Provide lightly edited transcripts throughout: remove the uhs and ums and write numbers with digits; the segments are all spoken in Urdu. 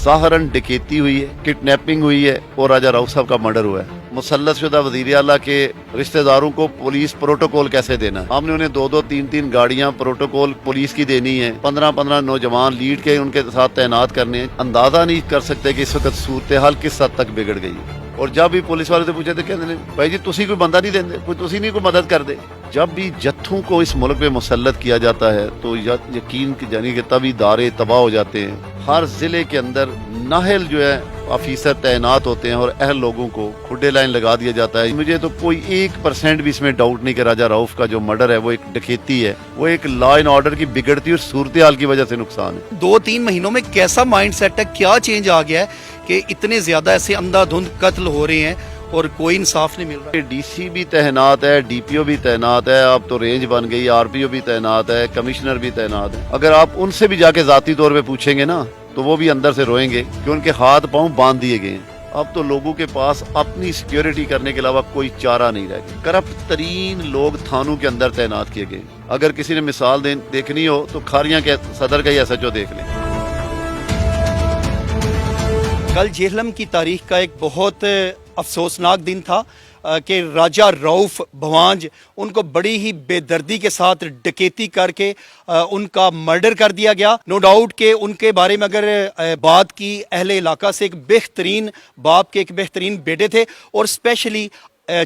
ظاہراً ڈکیتی ہوئی ہے, کڈنیپنگ ہوئی ہے اور راجہ رؤف صاحب کا مرڈر ہوا ہے. مسلط شدہ وزیر اعلیٰ کے رشتہ داروں کو پولیس پروٹوکول کیسے دینا؟ ہم نے انہیں دو دو تین تین گاڑیاں پروٹوکول پولیس کی دینی ہے, 15 نوجوان لیڈ کے ان کے ساتھ تعینات کرنے ہیں. اندازہ نہیں کر سکتے کہ اس وقت صورتحال کس حد تک بگڑ گئی. اور جب بھی پولیس والے سے پوچھے تو کہتے ہیں بھائی جی تسی کوئی بندہ نہیں دیں, کوئی تسی نہیں کوئی مدد کر دے. جب بھی جتھوں کو اس ملک میں مسلط کیا جاتا ہے تو یقین کی جانی کہ تب ادارے تباہ ہو جاتے ہیں. ہر ضلع کے اندر نااہل جو ہے آفیسر تعینات ہوتے ہیں اور اہل لوگوں کو کھڈے لائن لگا دیا جاتا ہے. مجھے تو کوئی 1% بھی اس میں ڈاؤٹ نہیں کہ راجہ رؤف کا جو مرڈر ہے وہ ایک ڈکیتی ہے, وہ ایک لا اینڈ آرڈر کی بگڑتی اور صورتحال کی وجہ سے نقصان ہے. 2-3 مہینوں میں کیسا مائنڈ سیٹ ہے, کیا چینج آ گیا ہے کہ اتنے زیادہ ایسے اندھا دھند قتل ہو رہے ہیں اور کوئی انصاف نہیں مل رہا؟ ڈی سی بھی تعینات ہے, ڈی پی او بھی تعینات ہے, اب تو رینج بن گئی, آر پی او بھی تعینات ہے, کمشنر بھی تعینات ہے. اگر آپ ان سے بھی جا کے ذاتی طور پہ پوچھیں گے نا تو وہ بھی اندر سے روئیں گے کہ ان کے ہاتھ پاؤں باندھ دیے گئے ہیں. اب تو لوگوں کے پاس اپنی سیکیورٹی کرنے کے علاوہ کوئی چارہ نہیں رہ گیا. کرپٹ ترین لوگ تھانوں کے اندر تعینات کیے گئے. اگر کسی نے مثال دیکھنی ہو تو کھاریاں کے صدر کا ہی ایس ایچ او دیکھ لیں. کل جہلم کی تاریخ کا ایک بہت افسوسناک دن تھا کہ راجہ رؤف بھوانج ان کو بڑی ہی بے دردی کے ساتھ ڈکیتی کر کے ان کا مرڈر کر دیا گیا. نو ڈاؤٹ کہ ان کے بارے میں اگر بات کی اہل علاقہ سے, ایک بہترین باپ کے ایک بہترین بیٹے تھے اور اسپیشلی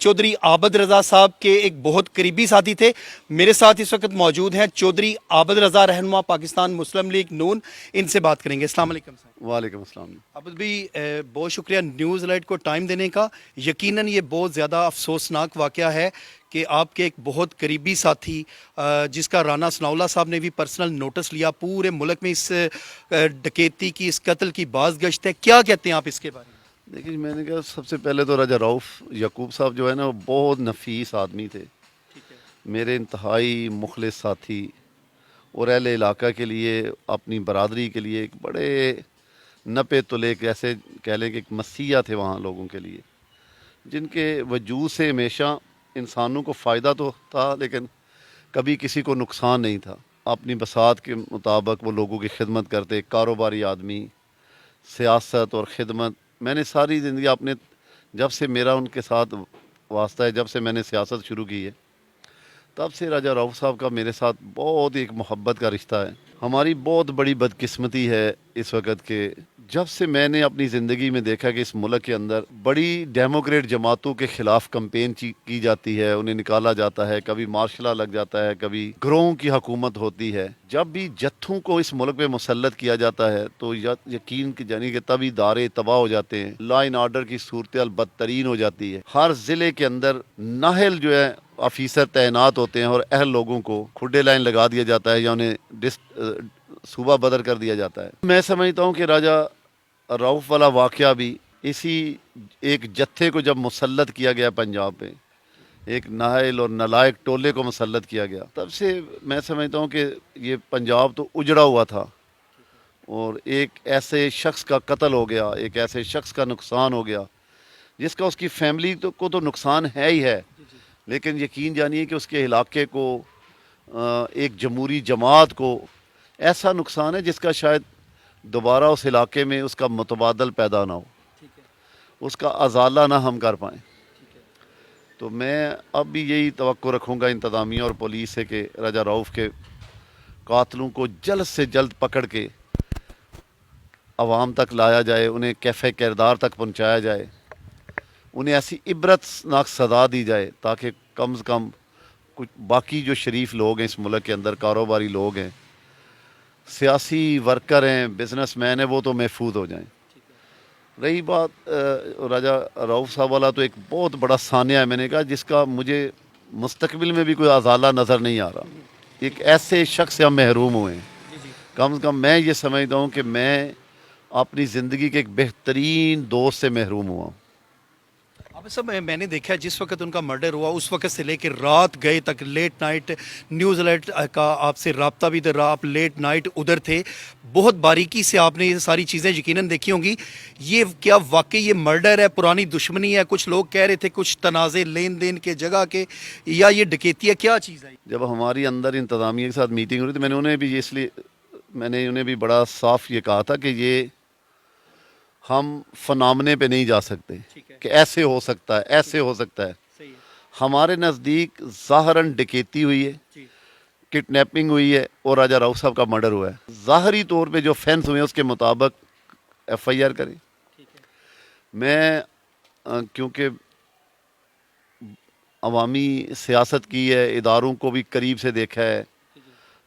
چودھری عابد رضا صاحب کے ایک بہت قریبی ساتھی تھے. میرے ساتھ اس وقت موجود ہیں چودھری عابد رضا, رہنما پاکستان مسلم لیگ نون. ان سے بات کریں گے. السلام علیکم صاحب. وعلیکم السلام. عابد بھی بہت شکریہ نیوز لائٹ کو ٹائم دینے کا. یقیناً یہ بہت زیادہ افسوسناک واقعہ ہے کہ آپ کے ایک بہت قریبی ساتھی جس کا رانا ثناء اللہ صاحب نے بھی پرسنل نوٹس لیا, پورے ملک میں اس ڈکیتی کی, اس قتل کی باز گشت ہے. کیا کہتے ہیں آپ اس کے بارے میں؟ دیکھیے میں نے کہا سب سے پہلے تو راجہ رؤف یعقوب صاحب جو ہے نا وہ بہت نفیس آدمی تھے, میرے انتہائی مخلص ساتھی, اور اہل علاقہ کے لیے, اپنی برادری کے لیے ایک بڑے نپے تلے, ایسے کہہ لیں کہ ایک مسیحا تھے وہاں لوگوں کے لیے, جن کے وجود سے ہمیشہ انسانوں کو فائدہ تو تھا لیکن کبھی کسی کو نقصان نہیں تھا. اپنی بساط کے مطابق وہ لوگوں کی خدمت کرتے, کاروباری آدمی, سیاست اور خدمت. میں نے ساری زندگی اپنے, جب سے میرا ان کے ساتھ واسطہ ہے, جب سے میں نے سیاست شروع کی ہے, تب سے راجہ رؤف صاحب کا میرے ساتھ بہت ایک محبت کا رشتہ ہے. ہماری بہت بڑی بدقسمتی ہے اس وقت کہ جب سے میں نے اپنی زندگی میں دیکھا کہ اس ملک کے اندر بڑی ڈیموکریٹ جماعتوں کے خلاف کمپین کی جاتی ہے, انہیں نکالا جاتا ہے, کبھی مارشل لا لگ جاتا ہے, کبھی گروہوں کی حکومت ہوتی ہے. جب بھی جتھوں کو اس ملک پہ مسلط کیا جاتا ہے تو یقین کی جانی کہ تب ادارے تباہ ہو جاتے ہیں, لا اینڈ آرڈر کی صورتحال بدترین ہو جاتی ہے. ہر ضلع کے اندر نااہل جو ہے آفیسر تعینات ہوتے ہیں اور اہل لوگوں کو کھڈے لائن لگا دیا جاتا ہے یا انہیں صوبہ بدر کر دیا جاتا ہے. میں سمجھتا ہوں کہ راجہ رؤف والا واقعہ بھی اسی ایک جتھے کو جب مسلط کیا گیا پنجاب پہ, ایک نااہل اور نالائق ٹولے کو مسلط کیا گیا, تب سے میں سمجھتا ہوں کہ یہ پنجاب تو اجڑا ہوا تھا اور ایک ایسے شخص کا قتل ہو گیا, ایک ایسے شخص کا نقصان ہو گیا جس کا اس کی فیملی کو تو نقصان ہے ہی ہے, لیکن یقین جانیے کہ اس کے علاقے کو, ایک جمہوری جماعت کو ایسا نقصان ہے جس کا شاید دوبارہ اس علاقے میں اس کا متبادل پیدا نہ ہو, اس کا ازالہ نہ ہم کر پائیں. تو میں اب بھی یہی توقع رکھوں گا انتظامیہ اور پولیس سے کہ راجہ رؤف کے قاتلوں کو جلد سے جلد پکڑ کے عوام تک لایا جائے, انہیں کیفے کردار تک پہنچایا جائے, انہیں ایسی عبرت ناک سزا دی جائے تاکہ کم از کم کچھ باقی جو شریف لوگ ہیں اس ملک کے اندر, کاروباری لوگ ہیں, سیاسی ورکر ہیں, بزنس مین ہیں, وہ تو محفوظ ہو جائیں. رہی بات راجہ رؤف صاحب والا, تو ایک بہت بڑا سانحہ ہے, میں نے کہا جس کا مجھے مستقبل میں بھی کوئی ازالہ نظر نہیں آ رہا. ایک ایسے شخص سے ہم محروم ہوئے ہیں. کم از کم میں یہ سمجھتا ہوں کہ میں اپنی زندگی کے ایک بہترین دوست سے محروم ہوا ہوں. اب سب میں نے دیکھا جس وقت ان کا مرڈر ہوا اس وقت سے لے کے رات گئے تک لیٹ نائٹ نیوز الرٹ کا آپ سے رابطہ بھی رہا, آپ لیٹ نائٹ ادھر تھے, بہت باریکی سے آپ نے یہ ساری چیزیں یقیناً دیکھی ہوں گی. یہ کیا واقعی یہ مرڈر ہے, پرانی دشمنی ہے؟ کچھ لوگ کہہ رہے تھے کچھ تنازع لین دین کے جگہ کے, یا یہ ڈکیتی ہے, کیا چیز ہے؟ جب ہماری اندر انتظامیہ کے ساتھ میٹنگ ہو رہی تھی, میں نے انہیں بھی بڑا صاف یہ کہا تھا کہ یہ ہم فنامنے پہ نہیں جا سکتے ٹھیک ہے، کہ ایسے ہو سکتا ہے، ایسے ہو سکتا ہے. صحیح ہے. ہمارے نزدیک ظاہراً ڈکیتی ہوئی ہے، جی کڈنیپنگ ہوئی ہے اور راجہ راؤ صاحب کا مرڈر ہوا ہے. ظاہری طور پہ جو فینس ہوئے ہیں اس کے مطابق ایف آئی آر کریں. ٹھیک ہے. میں کیونکہ عوامی سیاست کی ہے، اداروں کو بھی قریب سے دیکھا ہے،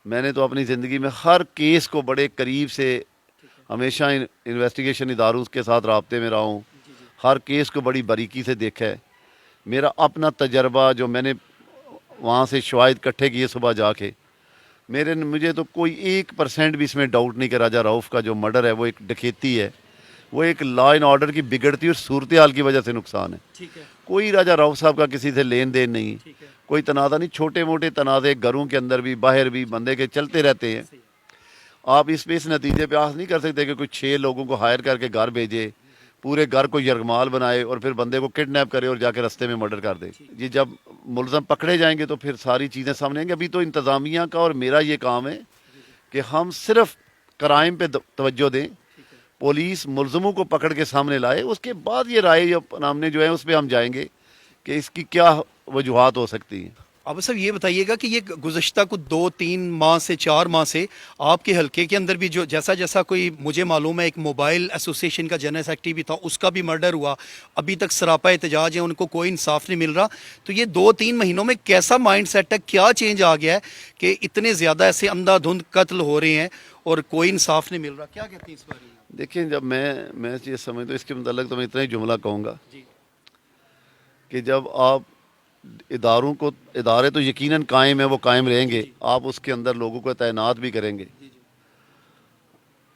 میں نے تو اپنی زندگی میں ہر کیس کو بڑے قریب سے ہمیشہ انویسٹیگیشن اداروں کے ساتھ رابطے میں رہا ہوں، ہر کیس کو بڑی باریکی سے دیکھا ہے. میرا اپنا تجربہ جو میں نے وہاں سے شواہد اکٹھے کیے صبح جا کے، مجھے تو کوئی 1% بھی اس میں ڈاؤٹ نہیں کہ راجہ رؤف کا جو مرڈر ہے وہ ایک ڈکیتی ہے، وہ ایک لا اینڈ آرڈر کی بگڑتی اور صورتحال کی وجہ سے نقصان ہے. ٹھیک ہے. کوئی راجہ رؤف صاحب کا کسی سے لین دین نہیں، ٹھیک ہے. کوئی تنازع نہیں. چھوٹے موٹے تنازع گھروں کے اندر بھی باہر بھی بندے کے چلتے رہتے ہیں. آپ اس پہ اس نتیجے پہ آس نہیں کر سکتے کہ کوئی 6 لوگوں کو ہائر کر کے گھر بھیجے، پورے گھر کو یرغمال بنائے اور پھر بندے کو کڈنیپ کرے اور جا کے رستے میں مرڈر کر دے. یہ جب ملزم پکڑے جائیں گے تو پھر ساری چیزیں سامنے آئیں گی. ابھی تو انتظامیہ کا اور میرا یہ کام ہے کہ ہم صرف کرائم پہ توجہ دیں، پولیس ملزموں کو پکڑ کے سامنے لائے، اس کے بعد یہ رائے نامنے جو ہیں اس پہ ہم جائیں گے کہ اس کی کیا وجوہات ہو سکتی ہیں. اب صاحب یہ بتائیے گا کہ یہ گزشتہ کچھ 2-3 ماہ سے 4 ماہ سے آپ کے حلقے کے اندر بھی جو جیسا کوئی مجھے معلوم ہے ایک موبائل ایسوسی ایشن کا جنرل سیکرٹری بھی تھا، اس کا بھی مرڈر ہوا، ابھی تک سراپا احتجاج ہے، ان کو کوئی انصاف نہیں مل رہا. تو یہ 2-3 مہینوں میں کیسا مائنڈ سیٹ ہے، کیا چینج آ گیا ہے کہ اتنے زیادہ ایسے اندھا دھند قتل ہو رہے ہیں اور کوئی انصاف نہیں مل رہا؟ کیا کہتے ہیں اس بارے میں؟ دیکھیں، جب میں یہ سمجھتا ہوں اس کے متعلق تو میں اتنا ہی جملہ کہوں گا جی کہ جب آپ ادارے تو یقیناً قائم ہیں، وہ قائم رہیں گے، آپ اس کے اندر لوگوں کو تعینات بھی کریں گے.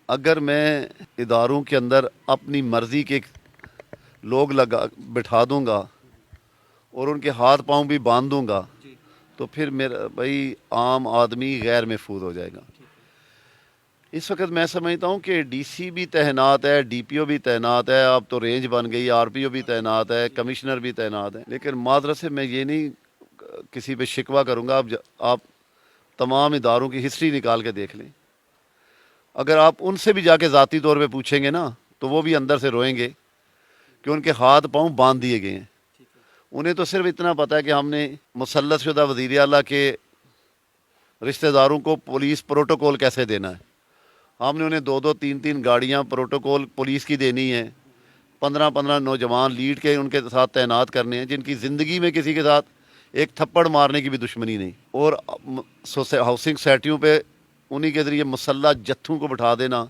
اگر میں اداروں کے اندر اپنی مرضی کے لوگ بٹھا دوں گا اور ان کے ہاتھ پاؤں بھی باندھ دوں گا تو پھر میرا بھائی عام آدمی غیر محفوظ ہو جائے گا. اس وقت میں سمجھتا ہوں کہ ڈی سی بھی تعینات ہے، ڈی پی او بھی تعینات ہے، اب تو رینج بن گئی، آر پی او بھی تعینات ہے، کمشنر بھی تعینات ہے. لیکن معذرت سے میں یہ نہیں کسی پہ شکوہ کروں گا. آپ تمام اداروں کی ہسٹری نکال کے دیکھ لیں، اگر آپ ان سے بھی جا کے ذاتی طور پہ پوچھیں گے نا تو وہ بھی اندر سے روئیں گے کہ ان کے ہاتھ پاؤں باندھ دیے گئے ہیں. انہیں تو صرف اتنا پتہ ہے کہ ہم نے مسلط شدہ وزیر اعلیٰ کے رشتہ داروں کو پولیس پروٹوکول کیسے دینا ہے. ہم نے انہیں 2-3 گاڑیاں پروٹوکول پولیس کی دینی ہے، 15 نوجوان لیڈ کے ان کے ساتھ تعینات کرنے ہیں جن کی زندگی میں کسی کے ساتھ ایک تھپڑ مارنے کی بھی دشمنی نہیں، اور ہاؤسنگ سوسائٹیوں پہ انہی کے ذریعے مسلح جتھوں کو بٹھا دینا.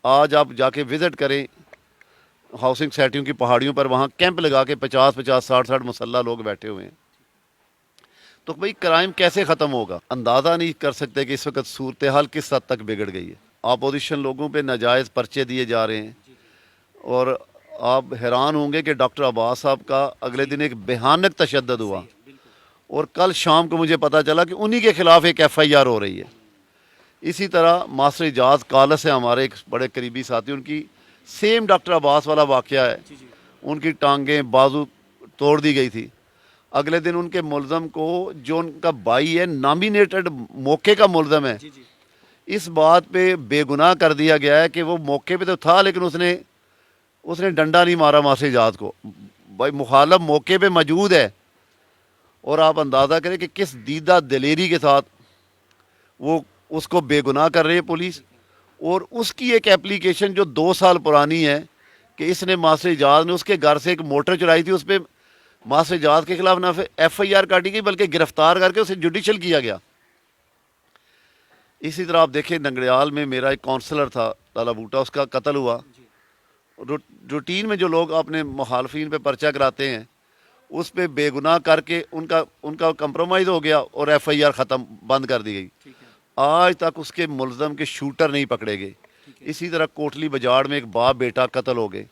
آج آپ جا کے وزٹ کریں ہاؤسنگ سوسائٹیوں کی پہاڑیوں پر، وہاں کیمپ لگا کے 50 60 مسلح لوگ بیٹھے ہوئے ہیں. تو بھئی کرائم کیسے ختم ہوگا؟ اندازہ نہیں کر سکتے کہ اس وقت صورتحال کس حد تک بگڑ گئی ہے. اپوزیشن لوگوں پہ ناجائز پرچے دیے جا رہے ہیں، اور آپ حیران ہوں گے کہ ڈاکٹر عباس صاحب کا اگلے دن ایک بھیانک تشدد ہوا، اور کل شام کو مجھے پتا چلا کہ انہی کے خلاف ایک ایف آئی آر ہو رہی ہے. اسی طرح ماسٹر اجاز کالس ہے ہمارے ایک بڑے قریبی ساتھی، ان کی سیم ڈاکٹر عباس والا واقعہ ہے، ان کی ٹانگیں بازو توڑ دی گئی تھی. اگلے دن ان کے ملزم کو، جو ان کا بھائی ہے، نامینیٹڈ موقع کا ملزم ہے، اس بات پہ بے گناہ کر دیا گیا ہے کہ وہ موقع پہ تو تھا لیکن اس نے ڈنڈا نہیں مارا ماسٹر اجاز کو. بھائی مخالف موقع پہ موجود ہے، اور آپ اندازہ کریں کہ کس دیدہ دلیری کے ساتھ وہ اس کو بے گناہ کر رہی ہے پولیس. اور اس کی ایک اپلیکیشن جو 2 سال پرانی ہے کہ اس نے ماسٹر اجاز نے اس کے گھر سے ایک موٹر چلائی تھی، اس پہ ماسٹر اجاز کے خلاف نہ ایف آئی آر کاٹی گئی بلکہ گرفتار کر کے اسے جوڈیشل کیا گیا. اسی طرح آپ دیکھیں ننگڑیال میں میرا ایک کونسلر تھا لالا بوٹا، اس کا قتل ہوا. روٹین میں جو لوگ اپنے مخالفین پہ پرچہ کراتے ہیں اس پہ بے گناہ کر کے ان کا کمپرومائز ہو گیا اور ایف آئی آر ختم بند کر دی گئی. آج تک اس کے ملزم کے شوٹر نہیں پکڑے گئے. اسی طرح کوٹلی بجاڑ میں ایک باپ بیٹا قتل ہو گئے،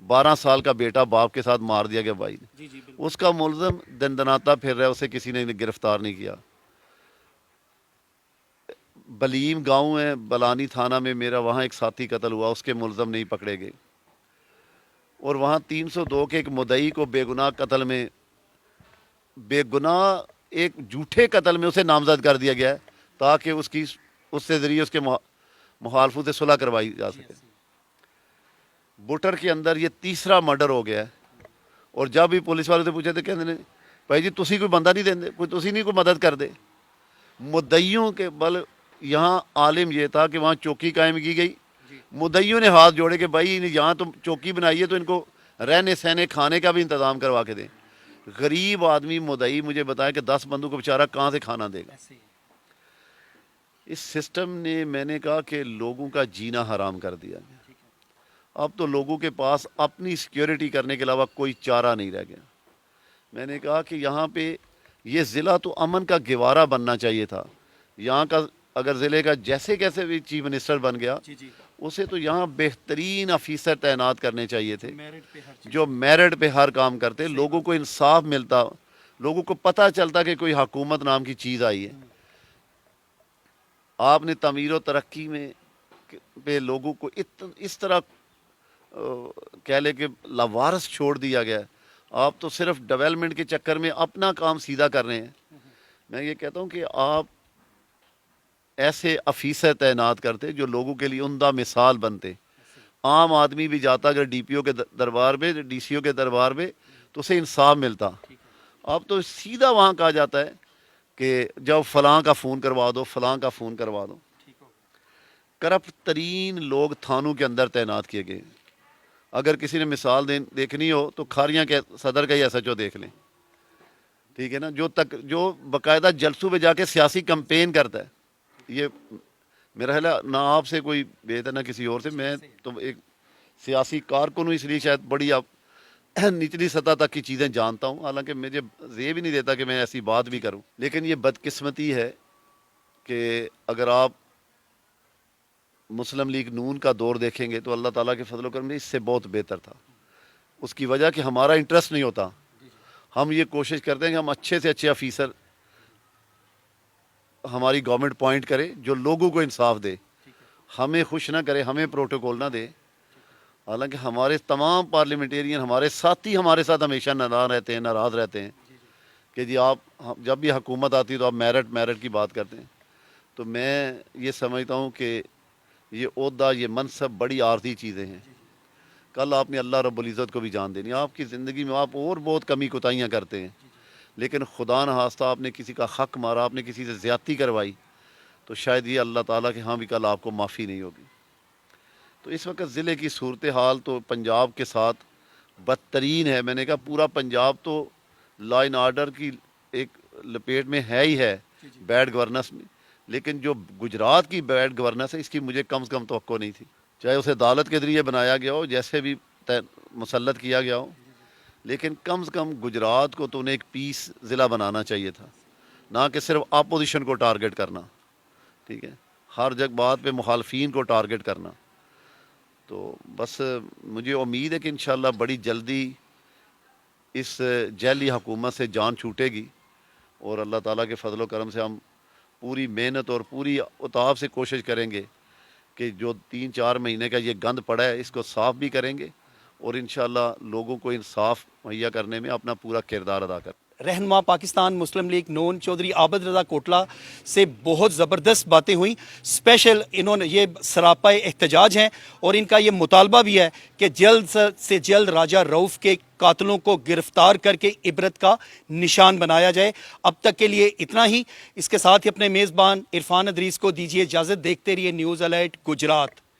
12 سال کا بیٹا باپ کے ساتھ مار دیا گیا بھائی نے، اس کا ملزم دن دناتا پھر رہا ہے، اسے کسی نے گرفتار نہیں کیا. بلیم گاؤں ہے بلانی تھانہ میں میرا، وہاں ایک ساتھی قتل ہوا، اس کے ملزم نہیں پکڑے گئے. اور وہاں 302 کے ایک مدعی کو بے گناہ قتل میں، بے گناہ ایک جھوٹے قتل میں اسے نامزد کر دیا گیا ہے تاکہ اس سے ذریعے اس کے مخالفوں سے صلح کروائی جا سکے. بٹر کے اندر یہ تیسرا مرڈر ہو گیا ہے. اور جب بھی پولیس والے سے پوچھے تھے کہتے ہیں بھائی جی تسی کوئی بندہ نہیں دیں کوئی تسی نہیں کوئی مدد کر دے. مدعیوں کے بل یہاں عالم یہ تھا کہ وہاں چوکی قائم کی گئی. مدعیوں نے ہاتھ جوڑے کہ بھائی یہاں تم چوکی بنائیے تو ان کو رہنے سہنے کھانے کا بھی انتظام کروا کے دیں. غریب آدمی مدعی مجھے بتایا کہ 10 بندوں کو بیچارہ کہاں سے کھانا دے گا. اس سسٹم نے میں نے کہا کہ لوگوں کا جینا حرام کر دیا گیا. اب تو لوگوں کے پاس اپنی سیکیورٹی کرنے کے علاوہ کوئی چارہ نہیں رہ گیا. میں نے کہا کہ یہاں پہ یہ ضلع تو امن کا گوارا بننا چاہیے تھا. یہاں کا اگر ضلع کا جیسے کیسے بھی چیف منسٹر بن گیا اسے تو یہاں بہترین افیسر تعینات کرنے چاہیے تھے جو میرٹ پہ ہر کام کرتے, لوگوں کو انصاف ملتا, لوگوں کو پتہ چلتا کہ کوئی حکومت نام کی چیز آئی ہے. آپ نے تعمیر و ترقی میں پہ لوگوں کو اس طرح کہہ لے کہ لاوارث چھوڑ دیا گیا ہے. آپ تو صرف ڈیولپمنٹ کے چکر میں اپنا کام سیدھا کر رہے ہیں. میں یہ کہتا ہوں کہ آپ ایسے افیسر تعینات کرتے جو لوگوں کے لیے عمدہ مثال بنتے. عام آدمی بھی جاتا اگر ڈی پی او کے دربار پہ, ڈی سی او کے دربار پہ, تو اسے انصاف ملتا. اب تو سیدھا وہاں کہا جاتا ہے کہ جب فلاں کا فون کروا دو, فلاں کا فون کروا دو. کرپٹ ترین لوگ تھانوں کے اندر تعینات کیے گئے. اگر کسی نے مثال دیکھنی ہو تو کھاریاں کے صدر کا ہی ایس ایچ او دیکھ لیں. ٹھیک ہے نا, جو باقاعدہ جلسوں پہ جا کے سیاسی کمپین کرتا ہے. یہ میرا خیال ہے نہ آپ سے کوئی بہتر نہ کسی اور سے, میں تو ایک سیاسی کارکن ہوں اس لیے شاید بڑی آپ نچلی سطح تک کی چیزیں جانتا ہوں, حالانکہ مجھے یہ بھی نہیں دیتا کہ میں ایسی بات بھی کروں. لیکن یہ بدقسمتی ہے کہ اگر آپ مسلم لیگ نون کا دور دیکھیں گے تو اللہ تعالیٰ کے فضل و کرم سے اس سے بہت بہتر تھا. اس کی وجہ کہ ہمارا انٹرسٹ نہیں ہوتا. ہم یہ کوشش کرتے ہیں کہ ہم اچھے سے اچھے افیسر ہماری گورنمنٹ پوائنٹ کرے جو لوگوں کو انصاف دے, ہمیں خوش نہ کرے, ہمیں پروٹوکول نہ دے. حالانکہ ہمارے تمام پارلیمنٹیرین ہمارے ساتھی ہمارے ساتھ ہمیشہ ناراض رہتے ہیں کہ جی آپ جب بھی حکومت آتی ہے تو آپ میرٹ کی بات کرتے ہیں. تو میں یہ سمجھتا ہوں کہ یہ عہدہ, یہ منصب بڑی عارضی چیزیں ہیں. کل آپ نے اللہ رب العزت کو بھی جان دینی. آپ کی زندگی میں آپ اور بہت کمی کوتاہیاں کرتے ہیں, لیکن خدا نخواستہ آپ نے کسی کا حق مارا, آپ نے کسی سے زیادتی کروائی, تو شاید یہ اللہ تعالیٰ کے ہاں بھی کل آپ کو معافی نہیں ہوگی. تو اس وقت ضلع کی صورتحال تو پنجاب کے ساتھ بدترین ہے. میں نے کہا پورا پنجاب تو لا اینڈ آرڈر کی ایک لپیٹ میں ہے ہی ہے, بیڈ گورننس میں. لیکن جو گجرات کی بیڈ گورننس ہے اس کی مجھے کم سے کم توقع نہیں تھی. چاہے اسے عدالت کے ذریعے بنایا گیا ہو, جیسے بھی مسلط کیا گیا ہو, لیکن کم سے کم گجرات کو تو انہیں ایک پیس ضلع بنانا چاہیے تھا, نہ کہ صرف اپوزیشن کو ٹارگٹ کرنا. ٹھیک ہے, ہر جگہ بات پہ مخالفین کو ٹارگٹ کرنا. تو بس مجھے امید ہے کہ انشاءاللہ بڑی جلدی اس جیلی حکومت سے جان چھوٹے گی, اور اللہ تعالیٰ کے فضل و کرم سے ہم پوری محنت اور پوری اتاب سے کوشش کریں گے کہ جو 3-4 مہینے کا یہ گند پڑا ہے اس کو صاف بھی کریں گے, اور انشاءاللہ لوگوں کو انصاف مہیا کرنے میں اپنا پورا کردار ادا کریں. رہنما پاکستان مسلم لیگ نون چودھری عابد رضا کوٹلا سے بہت زبردست باتیں ہوئیں. اسپیشل انہوں نے یہ سراپا احتجاج ہیں اور ان کا یہ مطالبہ بھی ہے کہ جلد سے جلد راجہ رؤف کے قاتلوں کو گرفتار کر کے عبرت کا نشان بنایا جائے. اب تک کے لیے اتنا ہی. اس کے ساتھ ہی اپنے میزبان عرفان ادریس کو دیجیے اجازت. دیکھتے رہیے نیوز الرٹ گجرات.